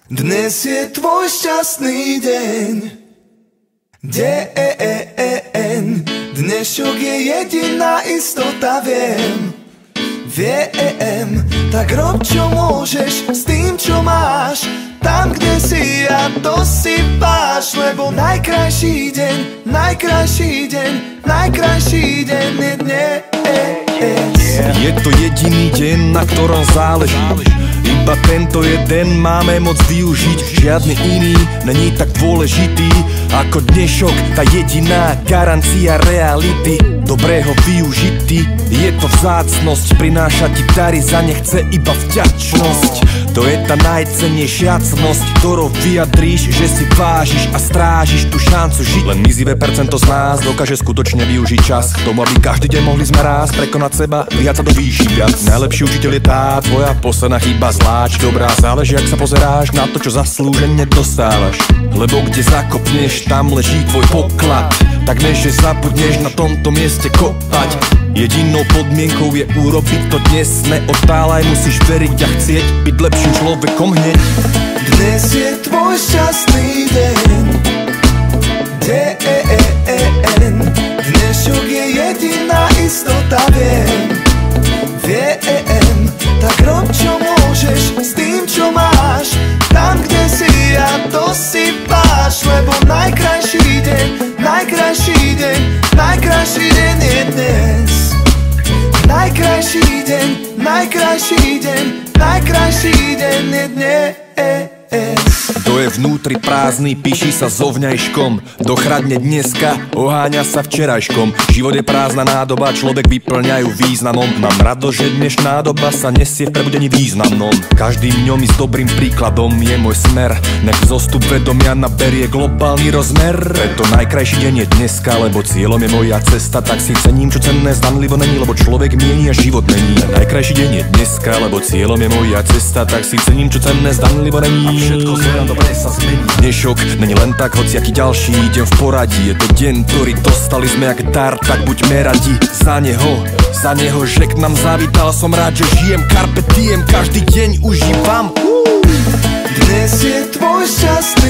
Dnes je tvoj šťastný deň. Deň. Dnešok je jediná istota, viem. Tak rob čo môžeš s tým čo máš. Tam kde si a to si váš. Lebo najkrajší deň je dnes. Je to jediný deň, na ktorom záleží. Iba tento jeden máme moc využiť. Žiadny iný není tak dôležitý ako dnešok, tá jediná garancia reality. Dobrého využitý, je to vzácnosť. Prináša ti dary, za ne chce iba vďačnosť. To je tá najcennejšia cnosť, ktorou vyjadríš, že si vážiš a strážiš tú šancu žiť. Len mizivé percento z nás dokáže skutočne využiť čas k tomu, aby každý deň mohli sme raz prekonať seba, vyjať sa do výši viac. Najlepší učiteľ je tá tvoja posledná chyba zlá či dobrá. Záleží, ak sa pozeráš na to, čo zaslúžene dostávaš. Lebo kde zakopneš, tam leží tvoj poklad. Tak než že zabudneš na tomto mieste kopať. Jedinou podmienkou je urobiť to dnes. Neotálaj, musíš veriť a chcieť byť lepším človekom hneď. Dnes je tvoj šťastný deň. Dnešok je jediná istota, viem. Tak rob čo môžeš s tým čo máš. Tam kde si a to si váš. Lebo najkrajší deň je dnes. Najkrajší deň je dnes. Kto je vnútri prázdny, píši sa so vňajškom. Dochradne dneska, oháňa sa včerajškom. Život je prázdna nádoba, človek vyplňajú významom. Mám radosť, že dnešná doba sa nesie v prebudení významnom. Každým dňom i s dobrým príkladom je môj smer. Nech zostup vedomia naberie globálny rozmer. Preto najkrajší deň je dneska, lebo cieľom je moja cesta. Tak si cením, čo cenné zdanlivo není, lebo človek mieni a život mení. Najkrajší deň je dneska, lebo cieľom je moja cesta. Tak si cením, čo cenné zdanlivo není. A všetko zlé a dobré sa zmení. Dnešok není len tak hociaký ďalší, idem v poradí. Je to deň, ktorý dostali sme jak dar, tak buďme radi za neho, že k nám zavítal. Som rád, že žijem carpe diem, každý deň užívam. Dnes je tvoj šťastný